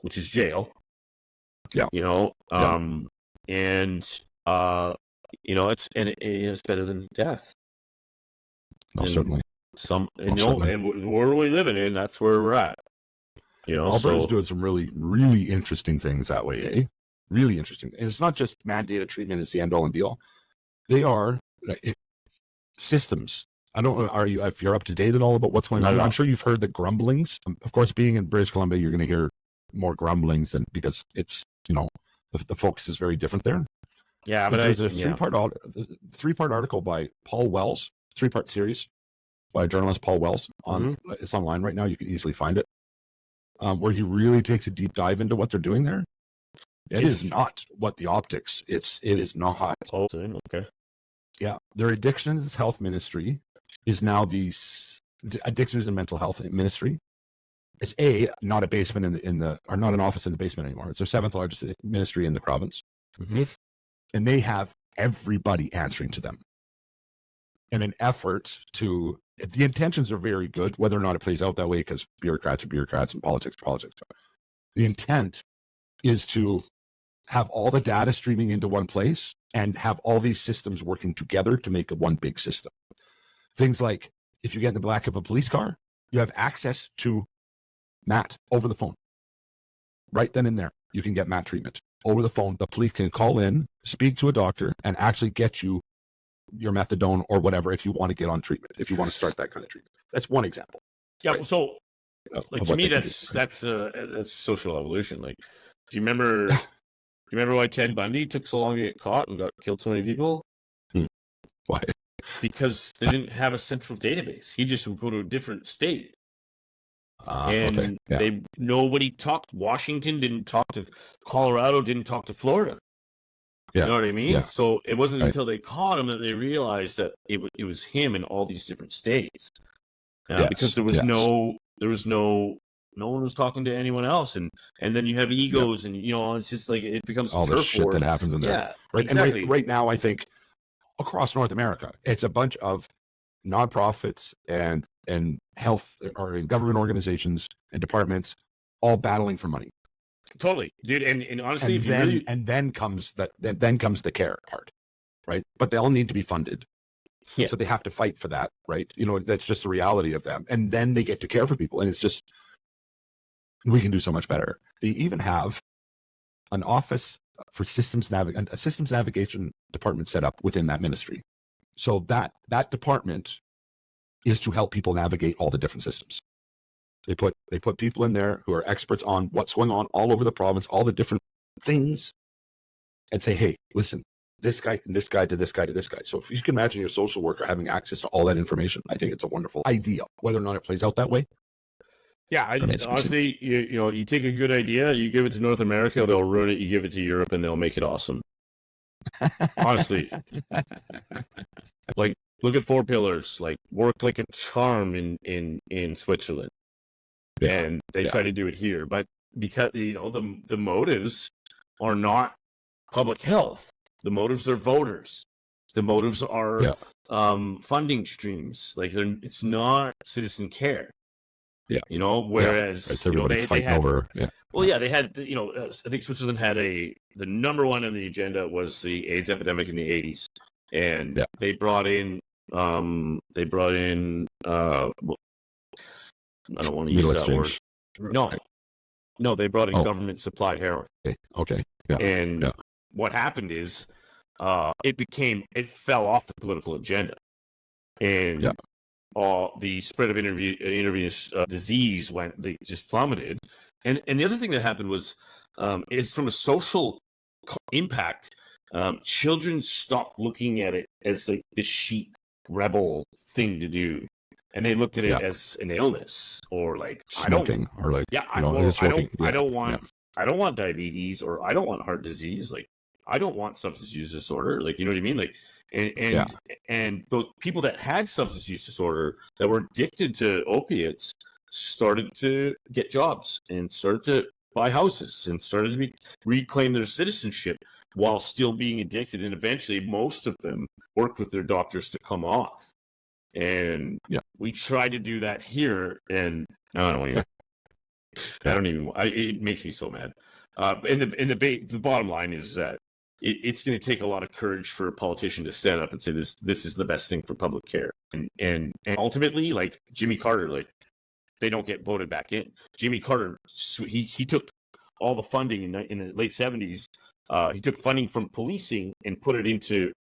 which is jail. Yeah. You know, and you know, it's better than death. Certainly. And the world we live in, that's where we're at. You know, Alberta's doing some really, really interesting things that way, eh? Really interesting. And it's not just mandated treatment is the end all and be all. They are systems. I don't know, if you're up to date at all about what's going on? I'm sure you've heard the grumblings. Of course, being in British Columbia, you're going to hear more grumblings because it's, you know, the focus is very different there. Yeah, but there's a three-part article by Paul Wells, 3-part series by journalist Paul Wells. It's online right now. You can easily find it. Where he really takes a deep dive into what they're doing there. It is not what the optics. It is not. Oh, okay. Yeah, their addictions health ministry is now the addictions and mental health ministry. It's not a basement or not an office in the basement anymore. It's their 7th largest ministry in the province, and they have everybody answering to them. In an effort to, the intentions are very good, whether or not it plays out that way, because bureaucrats are bureaucrats and politics are politics. The intent is to have all the data streaming into one place and have all these systems working together to make one big system. Things like, if you get in the back of a police car, you have access to Matt over the phone. Right then and there, you can get Matt treatment over the phone. The police can call in, speak to a doctor, and actually get you your methadone or whatever if you want to get on treatment, if you want to start that kind of treatment. That's one example. Yeah, right? So like, to me, that's social evolution. Like, do you remember why Ted Bundy took so long to get caught and killed so many people? Why? Because they didn't have a central database. He just would go to a different state. And nobody talked. Washington didn't talk to Colorado, didn't talk to Florida. Yeah. You know what I mean? Yeah. So it wasn't until they caught him that they realized that it was him in all these different states. Because there was no one was talking to anyone else, and then you have egos, and, you know, it's just like it becomes all the shit that happens in there. Yeah, right. Exactly. And right now, I think across North America, it's a bunch of nonprofits and health or government organizations and departments all battling for money. Totally, dude. And honestly, then comes the care part. right? But they all need to be funded. Yeah. So they have to fight for that, right? That's just the reality of them. And then they get to care for people. And it's just, we can do so much better. They even have an office for a systems navigation department set up within that ministry. So that department is to help people navigate all the different systems. They put people in there who are experts on what's going on all over the province, all the different things, and say, hey, listen, this guy and this guy to this guy to this guy. So if you can imagine your social worker having access to all that information, I think it's a wonderful idea. Whether or not it plays out that way. Yeah, honestly, you take a good idea, you give it to North America, they'll ruin it. You give it to Europe, and they'll make it awesome. Honestly, like look at Four Pillars, like work like a charm in Switzerland, and they try to do it here, but because the motives are not public health, the motives are voters, the motives are funding streams, like it's not citizen care. Yeah, whereas they had over. Yeah. Well, yeah, they had. I think Switzerland had the number one on the agenda was the AIDS epidemic in the 80s, and they brought in. I don't want to use that word. No, they brought in government supplied heroin. Okay. Yeah. And what happened is, it fell off the political agenda, and the spread of intravenous disease just plummeted, and the other thing that happened was, is from a social impact, children stopped looking at it as like this sheep rebel thing to do, and they looked at it as an illness or like smoking or like I don't want diabetes, or I don't want heart disease, like I don't want substance use disorder, like you know what I mean, like. And those people that had substance use disorder that were addicted to opiates started to get jobs and started to buy houses and started to reclaim their citizenship while still being addicted. And eventually, most of them worked with their doctors to come off. And we tried to do that here, and it makes me so mad. And the bottom line is that it's going to take a lot of courage for a politician to stand up and say this is the best thing for public care, and ultimately, like Jimmy Carter, like they don't get voted back in. Jimmy Carter, he took all the funding in the late 70s. He took funding from policing and put it into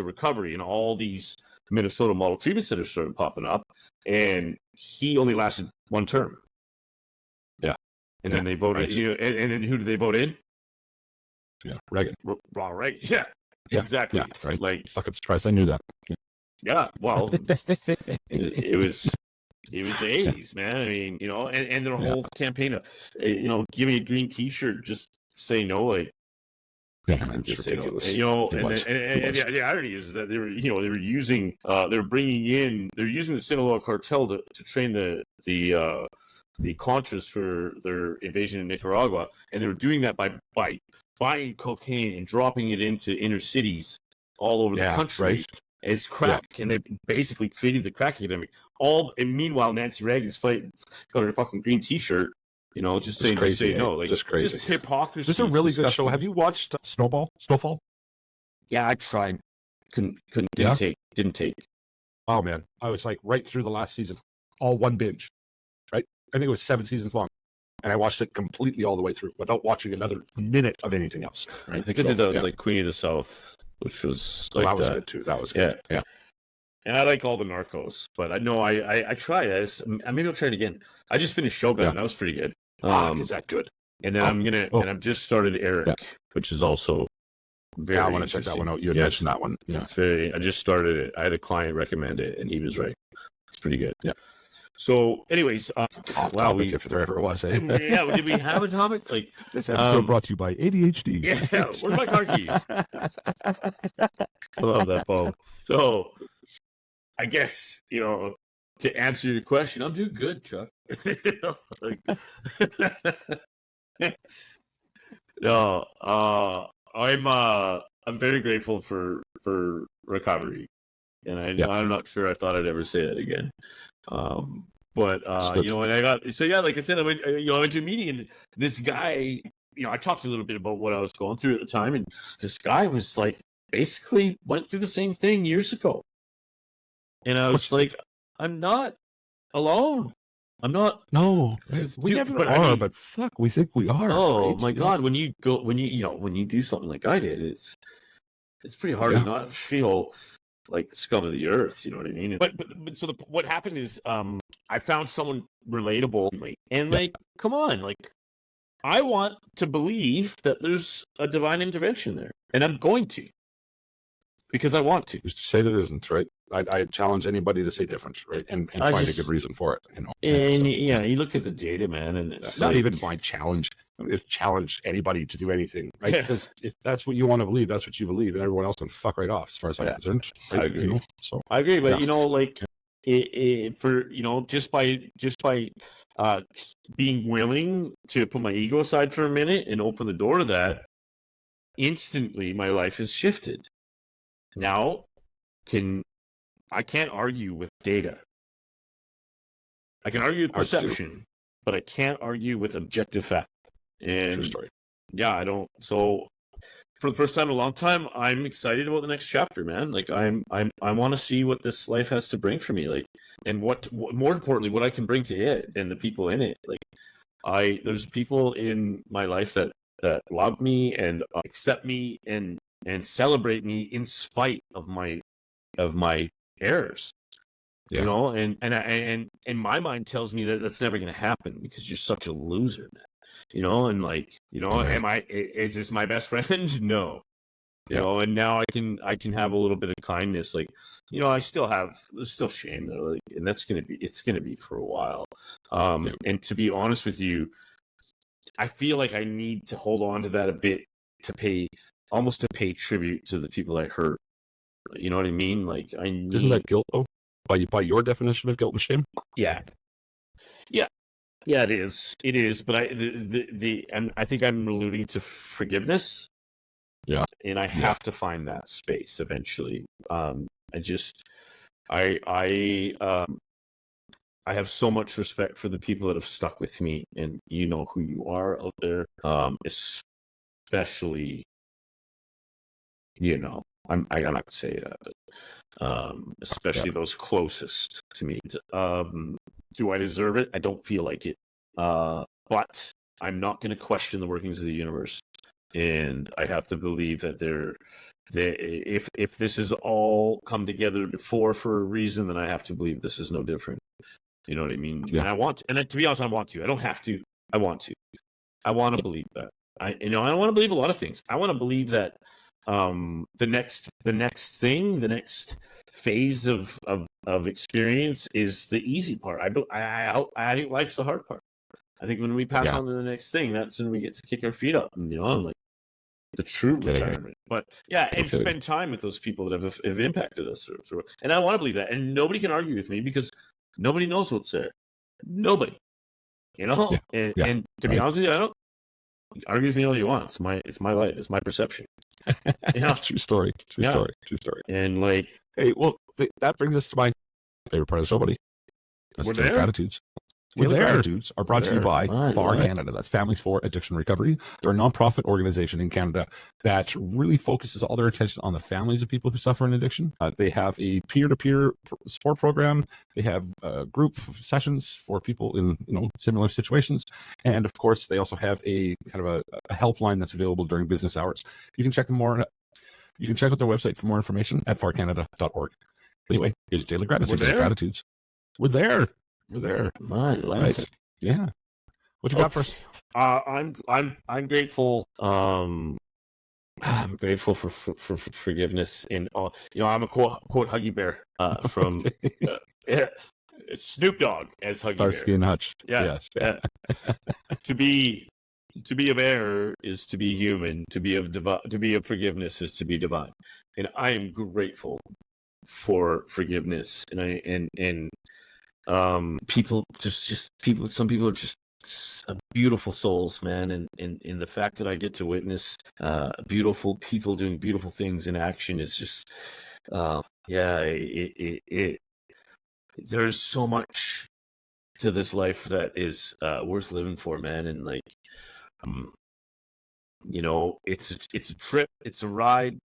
recovery, and all these Minnesota model treatment centers started popping up, and he only lasted one term. And then they voted, and then who did they vote in? Reagan. Ronald Reagan. Yeah, exactly. Yeah, right. Like, fuck, I'm surprised I knew that. Yeah, well, it was the 80s, man. I mean, and their whole campaign of, give me a green T-shirt, just say no, like. Yeah, it's ridiculous. And the irony is that they were using, they're using the Sinaloa cartel to train the Contras for their invasion in Nicaragua, and they were doing that by buying cocaine and dropping it into inner cities all over the country as crack, and they basically created the crack epidemic. And meanwhile, Nancy Reagan's got her fucking green T-shirt, just saying crazy, no, like just crazy, just hypocrisy. This is a really good show. Have you watched Snowfall? Yeah, I tried. Didn't take. Oh man, I was like right through the last season, all one binge. Right, I think it was 7 seasons long, and I watched it completely all the way through without watching another minute of anything else. Right? I think I did the Queen of the South, which was like that was good too. That was good. Yeah. And I like all the Narcos, but I tried it. Maybe I'll try it again. I just finished Shogun. Yeah. That was pretty good. Is that good? And then and I've just started Eric, which is also very. I want to check that one out. You had mentioned that one. Yeah, I just started it. I had a client recommend it, and he was right. It's pretty good. Yeah. So, anyways, wow, if there ever was, did we have a topic? Like this episode brought to you by ADHD. Yeah, where's my car keys? I love that, Paul. So, I guess to answer your question, I'm doing good, Chuck. No, I'm very grateful for recovery, and I'm not sure I thought I'd ever say that again. But and I got like I said, I went to a meeting, and this guy, I talked a little bit about what I was going through at the time, and this guy was like, basically went through the same thing years ago. And I was like, I'm not alone. I'm not. No, we Dude, never but are, I mean, but fuck, we think we are. oh right? my God, when you do something like I did, it's pretty hard to not feel like the scum of the earth. You know what I mean? But so what happened is, I found someone relatable, and like, come on, like, I want to believe that there's a divine intervention there, and I'm going to, because I want to. Who's to say there isn't, right? I challenge anybody to say different, right? And find a good reason for it. You know? And yeah, you look at the data, man, and it's not even my challenge. It's challenge anybody to do anything, right? Because if that's what you want to believe, that's what you believe, and everyone else can fuck right off, as far as I'm concerned. Right? I agree. You know? So I agree, but like, for just by being willing to put my ego aside for a minute and open the door to that, instantly my life has shifted. Now, I can't argue with data. I can argue with perception, but I can't argue with objective fact. And true story. Yeah, I don't. So, for the first time in a long time, I'm excited about the next chapter, man. Like, I want to see what this life has to bring for me, like, and what more importantly, what I can bring to it and the people in it. Like, there's people in my life that love me and accept me and celebrate me in spite of my errors. You know, and my mind tells me that that's never going to happen because you're such a loser, man. You know, and like, you know, is this my best friend? No. You know, and now I can have a little bit of kindness. Like, you know, there's still shame there, like, and it's gonna be for a while. And to be honest with you, I feel like I need to hold on to that a bit to pay tribute to the people I hurt. You know what I mean? Like, isn't that guilt though? By your definition of guilt and shame? Yeah, it is. It is. But I think I'm alluding to forgiveness. Yeah, and I have to find that space eventually. I have so much respect for the people that have stuck with me, and you know who you are out there. Especially, you know, I'm not gonna say that, but especially those closest to me. Do I deserve it? I don't feel like it. But I'm not going to question the workings of the universe, and I have to believe that if this has all come together before for a reason, then I have to believe this is no different. You know what I mean? Yeah. And I want to, and to be honest, I want to. I don't have to. I want to. I want to believe that. I don't want to believe a lot of things. I want to believe that the next phase of experience is the easy part. I think life's the hard part. I think when we pass on to the next thing, that's when we get to kick our feet up, and, you know, like the true retirement. But and spend time with those people that have impacted us. And I want to believe that, and nobody can argue with me because nobody knows what's there. Nobody, you know. And to be honest with you, I don't argue with me all you want. It's my life. It's my perception. True story. True story. And like, hey, well, that brings us to my favorite part of the show, buddy. That's Daily Gratitudes. Daily Gratitudes are brought to you by FAR Canada. That's Families for Addiction Recovery. They're a nonprofit organization in Canada that really focuses all their attention on the families of people who suffer an addiction. They have a peer-to-peer support program. They have group sessions for people in similar situations, and of course, they also have a kind of a helpline that's available during business hours. You can check them more. You can check out their website for more information at farcanada.org. Anyway, here's Daily Gratitudes. We're there. Right. Yeah. What you got for us? I'm grateful. I'm grateful for forgiveness, and I'm a quote Huggy Bear from Snoop Dogg as Huggy Starsky and Hutch. Yeah. Yes. To be a bear is to be human. To be of forgiveness is to be divine, and I am grateful for forgiveness, and people some people are just beautiful souls, man, and the fact that I get to witness beautiful people doing beautiful things in action is just there's so much to this life that is worth living for, man. And like it's a trip, it's a ride,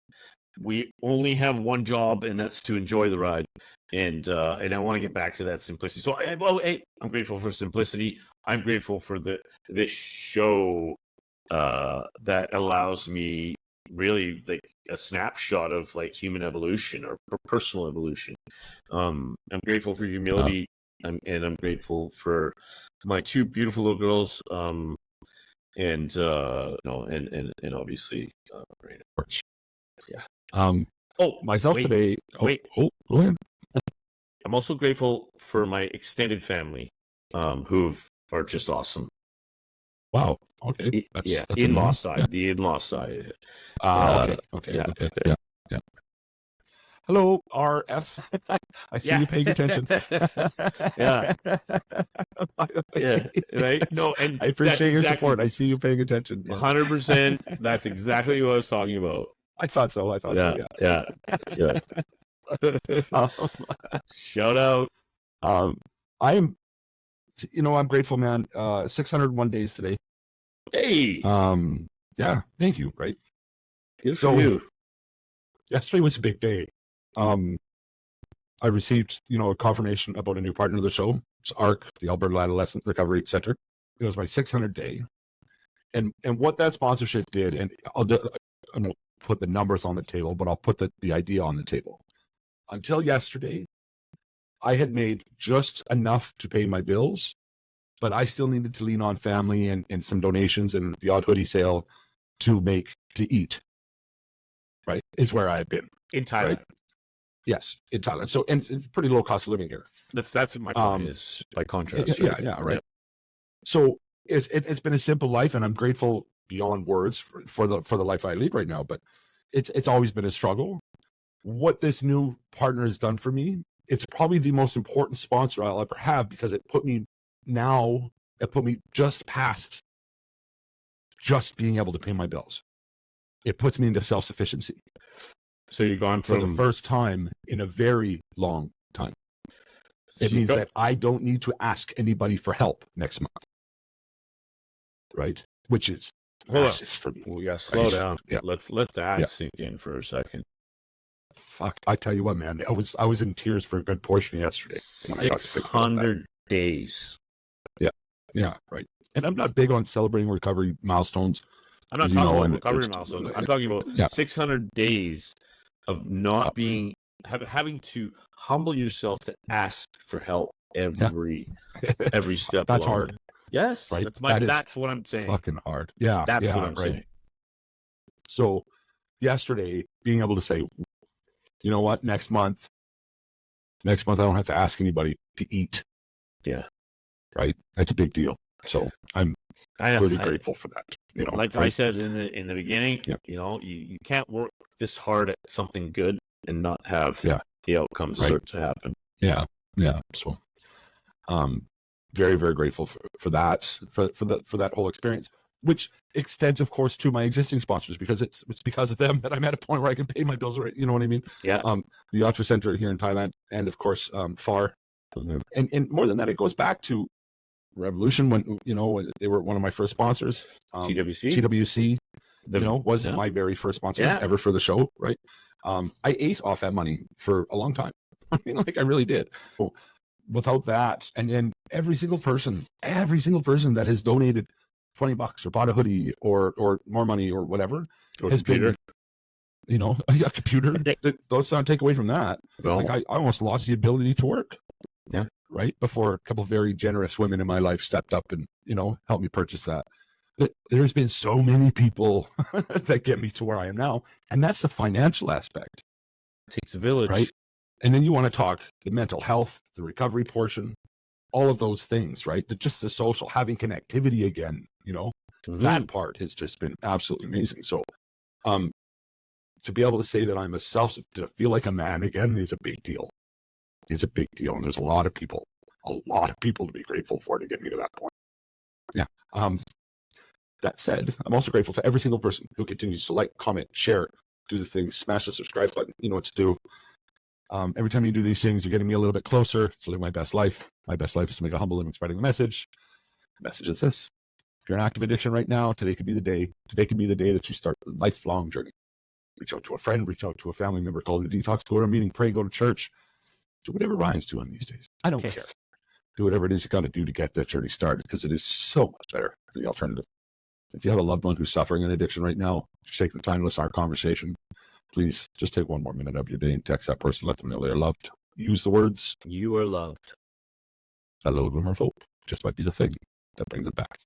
we only have one job, and that's to enjoy the ride. And I want to get back to that simplicity. So, I'm grateful for simplicity. I'm grateful for this show that allows me really like a snapshot of like human evolution or personal evolution. I'm grateful for humility, and I'm grateful for my two beautiful little girls. And obviously, yeah. Myself wait, today. wait. Go ahead. I'm also grateful for my extended family, who are just awesome. Wow. Okay. That's in-law side. Yeah. The in-law side. Okay. Yeah. Hello, RF. I see you paying attention. Yeah. Yeah. Right. No, and I appreciate your support. I see you paying attention. 100%. That's exactly what I was talking about. I thought so. Yeah. Shout out. I'm grateful, man. 601 days today. Hey. Yeah. Thank you. Right. Good for you. Yesterday was a big day. I received, a confirmation about a new partner of the show. It's AARC, the Alberta Adolescent Recovery Center. It was my 600th day. And what that sponsorship did, and I don't put the numbers on the table, but I'll put the idea on the table. Until yesterday, I had made just enough to pay my bills, but I still needed to lean on family and some donations and the odd hoodie sale to eat. Right? Is where I've been. In Thailand. Right? Yes, in Thailand. So, and it's pretty low cost of living here. That's what my point is, by contrast. Right? Yeah, right. So it's been a simple life, and I'm grateful beyond words for the life I lead right now. But it's always been a struggle. What this new partner has done for me, it's probably the most important sponsor I'll ever have, because it put me just past just being able to pay my bills. It puts me into self-sufficiency. So you've gone from for the first time in a very long time. It means that I don't need to ask anybody for help next month. Right? Which is massive for me. Well, yeah, slow down. Yeah. Let's let that sink in for a second. Fuck, I tell you what, man, I was in tears for a good portion yesterday. 600 days. Yeah, right. And I'm not big on celebrating recovery milestones. I'm not talking about recovery milestones. I'm talking about 600 days of not being, having to humble yourself to ask for help every step. That's hard. Yes, right. That's what I'm saying. Fucking hard. Yeah, that's what I'm saying. So, yesterday, being able to say, you know what, next month, I don't have to ask anybody to eat. Yeah, right. That's a big deal. So I'm pretty grateful for that. I said in the beginning, you can't work this hard at something good and not have the outcomes start to happen. Yeah. So, very, very grateful for that, for that whole experience, which extends, of course, to my existing sponsors, because it's because of them that I'm at a point where I can pay my bills. Right? You know what I mean? Yeah. The Yatra Center here in Thailand, and of course, FAR, and more than that, it goes back to Revolution, when they were one of my first sponsors. TWC was my very first sponsor ever for the show. Right. I ate off that money for a long time. I really did. So without that, and then every single person that has donated $20 or bought a hoodie or more money or whatever has been, a computer. Those don't take away from that. Well, I almost lost the ability to work. Yeah. Right before a couple of very generous women in my life stepped up and helped me purchase that. There's been so many people that get me to where I am now, and that's the financial aspect. It takes a village, right? And then you want to talk the mental health, the recovery portion, all of those things, right? Just the social, having connectivity again. That part has just been absolutely amazing. So, to be able to say that to feel like a man again is a big deal. It's a big deal, and there's a lot of people to be grateful for to get me to that point. Yeah. That said, I'm also grateful to every single person who continues to like, comment, share, do the things, smash the subscribe button. You know what to do. Every time you do these things, you're getting me a little bit closer to live my best life. My best life is to make a humble living, spreading the message. The message is this: if you're in active addiction right now, today could be the day. Today could be the day that you start a lifelong journey. reach out to a friend, reach out to a family member, call the detox, go to a meeting, pray, go to church. Do whatever Ryan's doing these days. I don't care. Do whatever it is you got to do to get that journey started, because it is so much better than the alternative. If you have a loved one who's suffering an addiction right now, just take the time to listen to our conversation. Please just take one more minute of your day and text that person, let them know they're loved. Use the words, You are loved. a little glimmer of hope just might be the thing that brings it back.